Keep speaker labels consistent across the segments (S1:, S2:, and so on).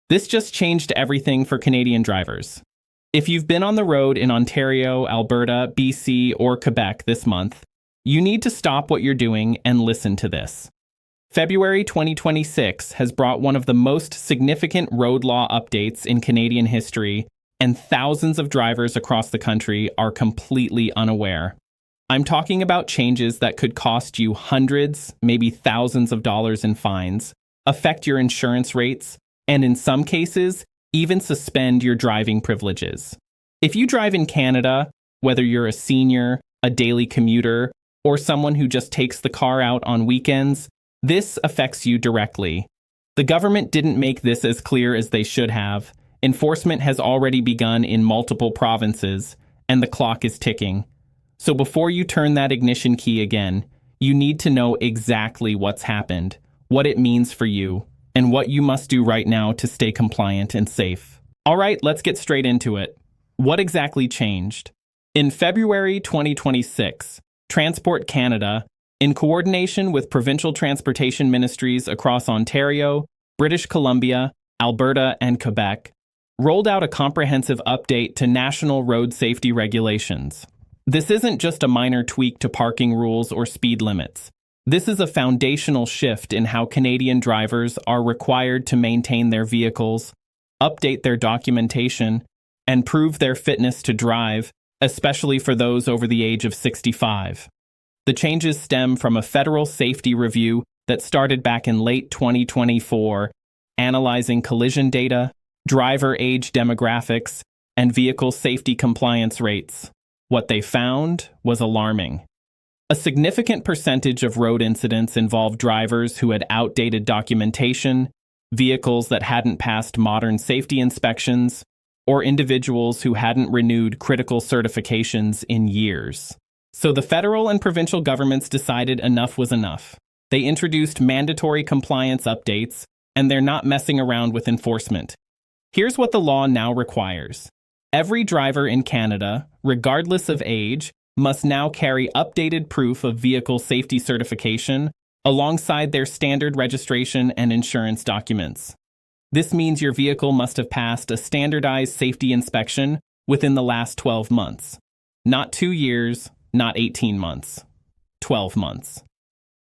S1: This just changed everything for Canadian drivers. If you've been on the road in Ontario, Alberta, BC, or Quebec this month, you need to stop what you're doing and listen to this. February 2026 has brought one of the most significant road law updates in Canadian history, and thousands of drivers across the country are completely unaware. I'm talking about changes that could cost you hundreds, maybe thousands of dollars in fines, affect your insurance rates, and in some cases, even suspend your driving privileges. If you drive in Canada, whether you're a senior, a daily commuter, or someone who just takes the car out on weekends, this affects you directly. The government didn't make this as clear as they should have. Enforcement has already begun in multiple provinces, and the clock is ticking. So before you turn that ignition key again, you need to know exactly what's happened, what it means for you, and what you must do right now to stay compliant and safe. All right, let's get straight into it. What exactly changed? In February 2026, Transport Canada, in coordination with provincial transportation ministries across Ontario, British Columbia, Alberta, and Quebec, rolled out a comprehensive update to national road safety regulations. This isn't just a minor tweak to parking rules or speed limits. This is a foundational shift in how Canadian drivers are required to maintain their vehicles, update their documentation, and prove their fitness to drive, especially for those over the age of 65. The changes stem from a federal safety review that started back in late 2024, analyzing collision data, driver age demographics, and vehicle safety compliance rates. What they found was alarming. A significant percentage of road incidents involved drivers who had outdated documentation, vehicles that hadn't passed modern safety inspections, or individuals who hadn't renewed critical certifications in years. So the federal and provincial governments decided enough was enough. They introduced mandatory compliance updates, and they're not messing around with enforcement. Here's what the law now requires. Every driver in Canada, regardless of age, must now carry updated proof of vehicle safety certification alongside their standard registration and insurance documents. This means your vehicle must have passed a standardized safety inspection within the last 12 months. Not 2 years, not 18 months. 12 months.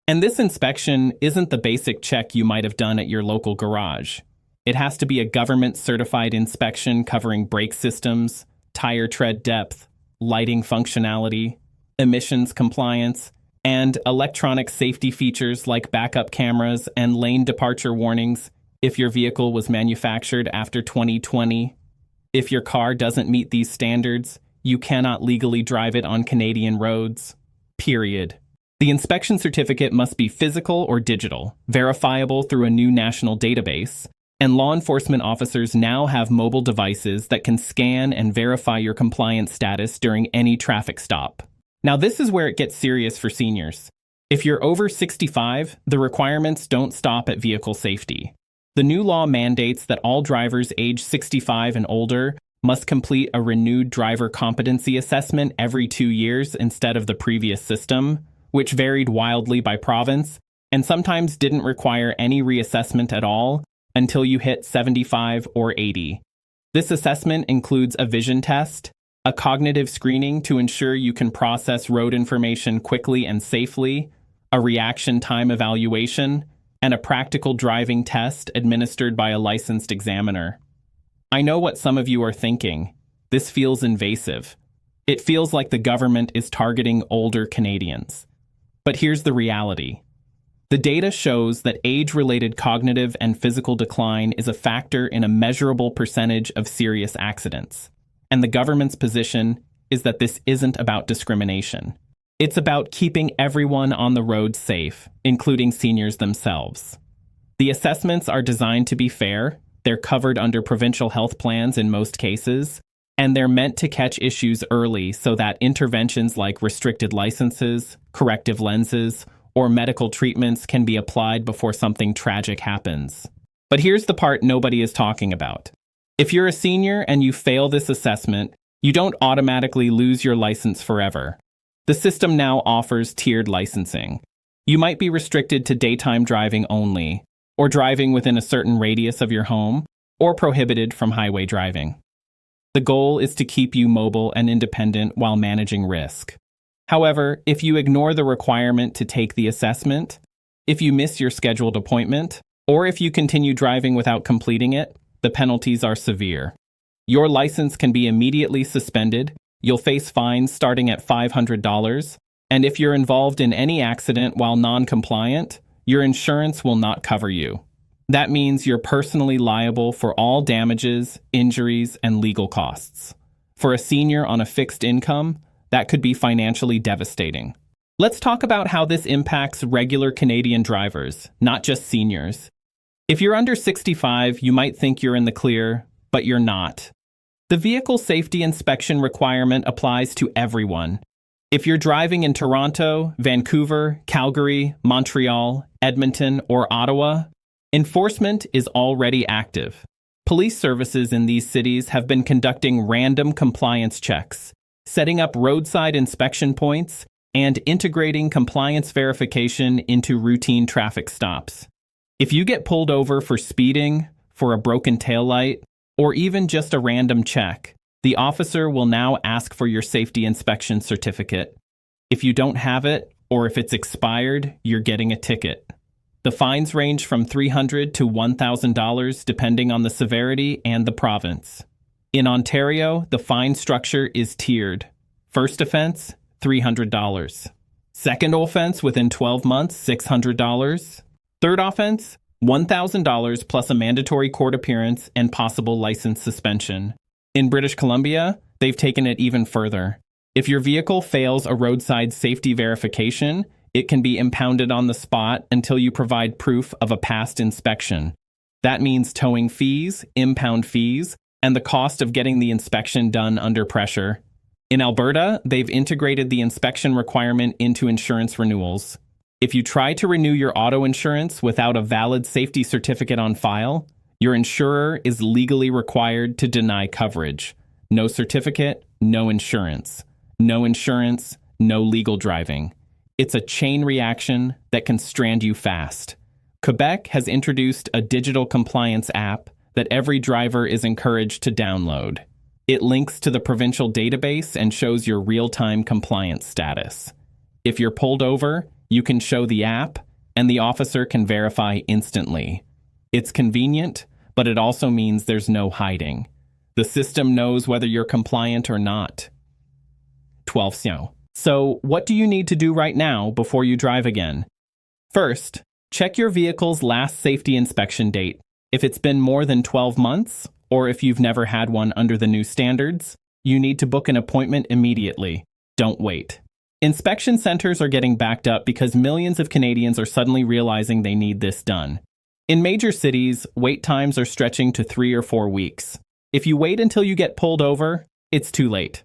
S1: And this inspection isn't the basic check you might have done at your local garage. It has to be a government-certified inspection covering brake systems, tire tread depth, lighting functionality, emissions compliance, and electronic safety features like backup cameras and lane departure warnings if your vehicle was manufactured after 2020. If your car doesn't meet these standards, you cannot legally drive it on Canadian roads. Period. The inspection certificate must be physical or digital, verifiable through a new national database, and law enforcement officers now have mobile devices that can scan and verify your compliance status during any traffic stop. Now, this is where it gets serious for seniors. If you're over 65, the requirements don't stop at vehicle safety. The new law mandates that all drivers age 65 and older must complete a renewed driver competency assessment every 2 years instead of the previous system, which varied wildly by province and sometimes didn't require any reassessment at all until you hit 75 or 80. This assessment includes a vision test, a cognitive screening to ensure you can process road information quickly and safely, a reaction time evaluation, and a practical driving test administered by a licensed examiner. I know what some of you are thinking. This feels invasive. It feels like the government is targeting older Canadians. But here's the reality. The data shows that age-related cognitive and physical decline is a factor in a measurable percentage of serious accidents. And the government's position is that this isn't about discrimination. It's about keeping everyone on the road safe, including seniors themselves. The assessments are designed to be fair, they're covered under provincial health plans in most cases, and they're meant to catch issues early so that interventions like restricted licenses, corrective lenses, or medical treatments can be applied before something tragic happens. But here's the part nobody is talking about. If you're a senior and you fail this assessment, you don't automatically lose your license forever. The system now offers tiered licensing. You might be restricted to daytime driving only, or driving within a certain radius of your home, or prohibited from highway driving. The goal is to keep you mobile and independent while managing risk. However, if you ignore the requirement to take the assessment, if you miss your scheduled appointment, or if you continue driving without completing it, the penalties are severe. Your license can be immediately suspended, you'll face fines starting at $500, and if you're involved in any accident while non-compliant, your insurance will not cover you. That means you're personally liable for all damages, injuries, and legal costs. For a senior on a fixed income, that could be financially devastating. Let's talk about how this impacts regular Canadian drivers, not just seniors. If you're under 65, you might think you're in the clear, but you're not. The vehicle safety inspection requirement applies to everyone. If you're driving in Toronto, Vancouver, Calgary, Montreal, Edmonton, or Ottawa, enforcement is already active. Police services in these cities have been conducting random compliance checks, setting up roadside inspection points, and integrating compliance verification into routine traffic stops. If you get pulled over for speeding, for a broken taillight, or even just a random check, the officer will now ask for your safety inspection certificate. If you don't have it, or if it's expired, you're getting a ticket. The fines range from $300 to $1,000 depending on the severity and the province. In Ontario, the fine structure is tiered. First offense, $300. Second offense within 12 months, $600. Third offense, $1,000 plus a mandatory court appearance and possible license suspension. In British Columbia, they've taken it even further. If your vehicle fails a roadside safety verification, it can be impounded on the spot until you provide proof of a past inspection. That means towing fees, impound fees, and the cost of getting the inspection done under pressure. In Alberta, they've integrated the inspection requirement into insurance renewals. If you try to renew your auto insurance without a valid safety certificate on file, your insurer is legally required to deny coverage. No certificate, no insurance. No insurance, no legal driving. It's a chain reaction that can strand you fast. Quebec has introduced a digital compliance app that every driver is encouraged to download. It links to the provincial database and shows your real-time compliance status. If you're pulled over, you can show the app, and the officer can verify instantly. It's convenient, but it also means there's no hiding. The system knows whether you're compliant or not. 12. So, what do you need to do right now before you drive again? First, check your vehicle's last safety inspection date. If it's been more than 12 months, or if you've never had one under the new standards, you need to book an appointment immediately. Don't wait. Inspection centers are getting backed up because millions of Canadians are suddenly realizing they need this done. In major cities, wait times are stretching to 3 or 4 weeks. If you wait until you get pulled over, it's too late.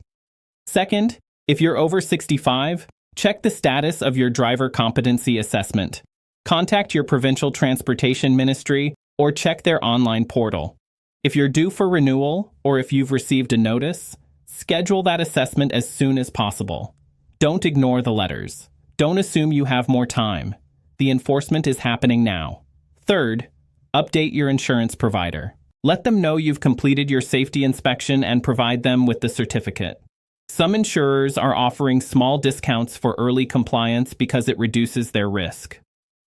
S1: Second, if you're over 65, check the status of your driver competency assessment. Contact your provincial transportation ministry or check their online portal. If you're due for renewal or if you've received a notice, schedule that assessment as soon as possible. Don't ignore the letters. Don't assume you have more time. The enforcement is happening now. Third, update your insurance provider. Let them know you've completed your safety inspection and provide them with the certificate. Some insurers are offering small discounts for early compliance because it reduces their risk.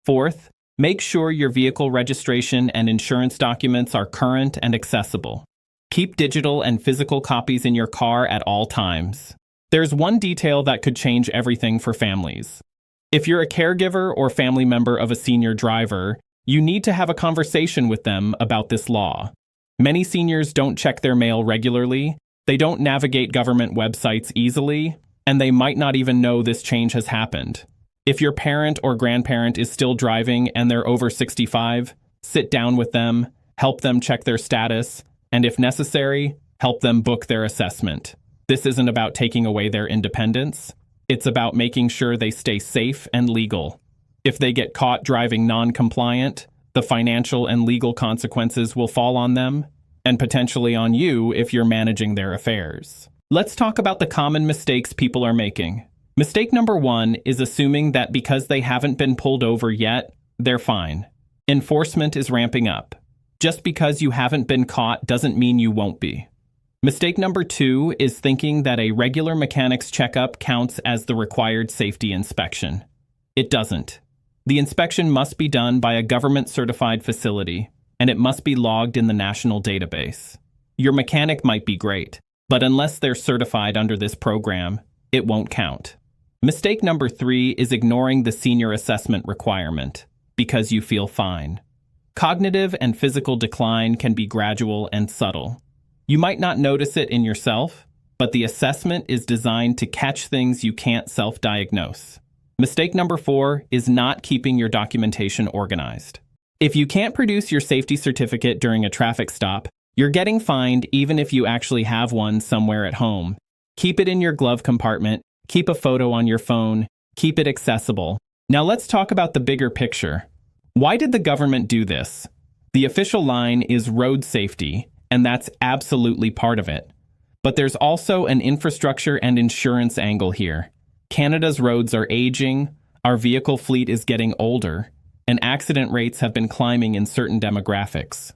S1: Fourth, make sure your vehicle registration and insurance documents are current and accessible. Keep digital and physical copies in your car at all times. There's one detail that could change everything for families. If you're a caregiver or family member of a senior driver, you need to have a conversation with them about this law. Many seniors don't check their mail regularly, they don't navigate government websites easily, and they might not even know this change has happened. If your parent or grandparent is still driving and they're over 65, sit down with them, help them check their status, and if necessary, help them book their assessment. This isn't about taking away their independence. It's about making sure they stay safe and legal. If they get caught driving non-compliant, the financial and legal consequences will fall on them, and potentially on you if you're managing their affairs. Let's talk about the common mistakes people are making. Mistake number 1 is assuming that because they haven't been pulled over yet, they're fine. Enforcement is ramping up. Just because you haven't been caught doesn't mean you won't be. Mistake number 2 is thinking that a regular mechanic's checkup counts as the required safety inspection. It doesn't. The inspection must be done by a government-certified facility, and it must be logged in the national database. Your mechanic might be great, but unless they're certified under this program, it won't count. Mistake number 3 is ignoring the senior assessment requirement because you feel fine. Cognitive and physical decline can be gradual and subtle. You might not notice it in yourself, but the assessment is designed to catch things you can't self-diagnose. Mistake number 4 is not keeping your documentation organized. If you can't produce your safety certificate during a traffic stop, you're getting fined even if you actually have one somewhere at home. Keep it in your glove compartment, keep a photo on your phone, keep it accessible. Now let's talk about the bigger picture. Why did the government do this? The official line is road safety, and that's absolutely part of it. But there's also an infrastructure and insurance angle here. Canada's roads are aging, our vehicle fleet is getting older, and accident rates have been climbing in certain demographics.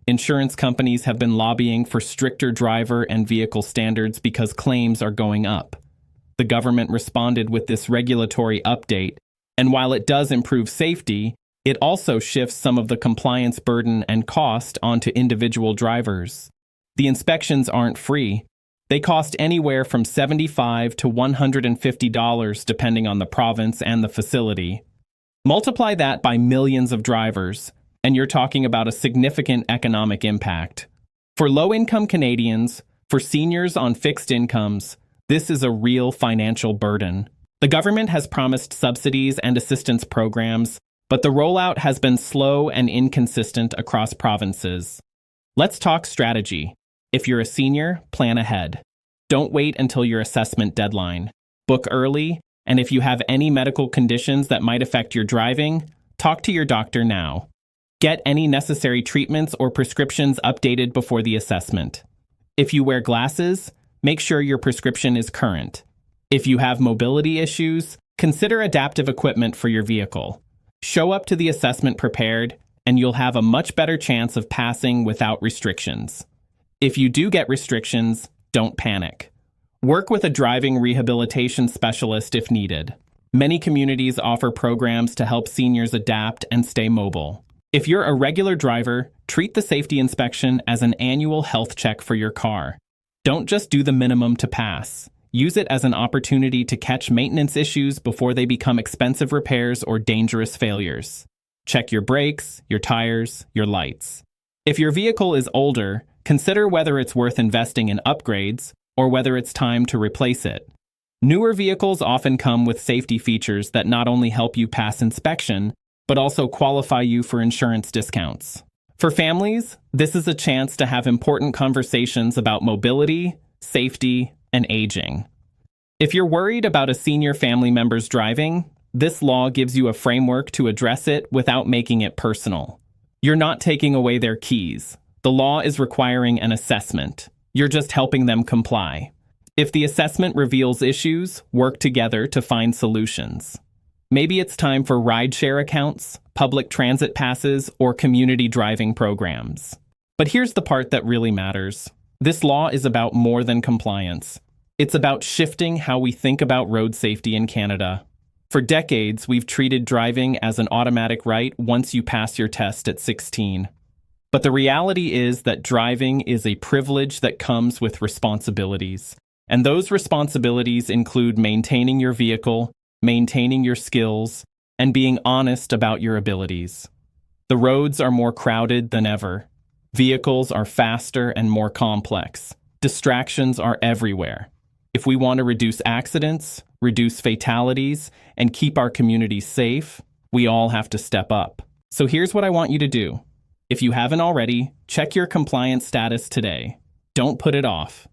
S1: Insurance companies have been lobbying for stricter driver and vehicle standards because claims are going up. The government responded with this regulatory update, and while it does improve safety, it also shifts some of the compliance burden and cost onto individual drivers. The inspections aren't free. They cost anywhere from $75 to $150 depending on the province and the facility. Multiply that by millions of drivers, and you're talking about a significant economic impact. For low-income Canadians, for seniors on fixed incomes, this is a real financial burden. The government has promised subsidies and assistance programs, but the rollout has been slow and inconsistent across provinces. Let's talk strategy. If you're a senior, plan ahead. Don't wait until your assessment deadline. Book early, and if you have any medical conditions that might affect your driving, talk to your doctor now. Get any necessary treatments or prescriptions updated before the assessment. If you wear glasses, make sure your prescription is current. If you have mobility issues, consider adaptive equipment for your vehicle. Show up to the assessment prepared, and you'll have a much better chance of passing without restrictions. If you do get restrictions, don't panic. Work with a driving rehabilitation specialist if needed. Many communities offer programs to help seniors adapt and stay mobile. If you're a regular driver, treat the safety inspection as an annual health check for your car. Don't just do the minimum to pass. Use it as an opportunity to catch maintenance issues before they become expensive repairs or dangerous failures. Check your brakes, your tires, your lights. If your vehicle is older, consider whether it's worth investing in upgrades or whether it's time to replace it. Newer vehicles often come with safety features that not only help you pass inspection, but also qualify you for insurance discounts. For families, this is a chance to have important conversations about mobility, safety, and aging. If you're worried about a senior family member's driving, this law gives you a framework to address it without making it personal. You're not taking away their keys. The law is requiring an assessment. You're just helping them comply. If the assessment reveals issues, work together to find solutions. Maybe it's time for rideshare accounts, public transit passes, or community driving programs. But here's the part that really matters. This law is about more than compliance. It's about shifting how we think about road safety in Canada. For decades, we've treated driving as an automatic right once you pass your test at 16. But the reality is that driving is a privilege that comes with responsibilities. And those responsibilities include maintaining your vehicle, maintaining your skills, and being honest about your abilities. The roads are more crowded than ever. Vehicles are faster and more complex. Distractions are everywhere. If we want to reduce accidents, reduce fatalities, and keep our communities safe, we all have to step up. So here's what I want you to do. If you haven't already, check your compliance status today. Don't put it off.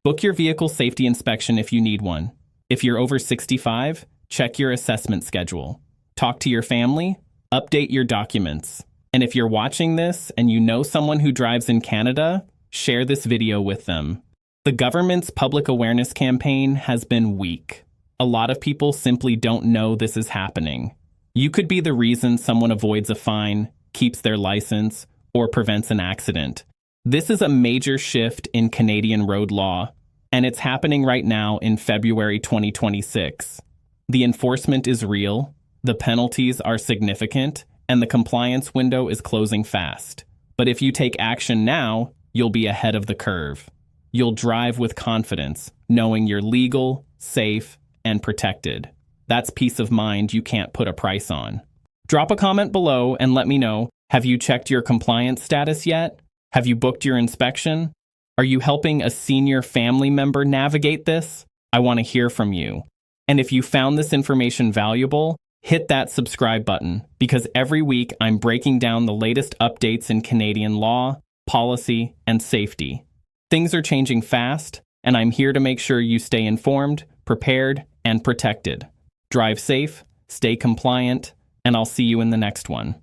S1: Book your vehicle safety inspection if you need one. If you're over 65, check your assessment schedule. Talk to your family, update your documents. And if you're watching this and you know someone who drives in Canada, share this video with them. The government's public awareness campaign has been weak. A lot of people simply don't know this is happening. You could be the reason someone avoids a fine, keeps their license, or prevents an accident. This is a major shift in Canadian road law, and it's happening right now in February 2026. The enforcement is real, the penalties are significant, and the compliance window is closing fast. But if you take action now, you'll be ahead of the curve. You'll drive with confidence, knowing you're legal, safe, and protected. That's peace of mind you can't put a price on. Drop a comment below and let me know, have you checked your compliance status yet? Have you booked your inspection? Are you helping a senior family member navigate this? I want to hear from you. And if you found this information valuable, hit that subscribe button, because every week I'm breaking down the latest updates in Canadian law, policy, and safety. Things are changing fast, and I'm here to make sure you stay informed, prepared, and protected. Drive safe, stay compliant, and I'll see you in the next one.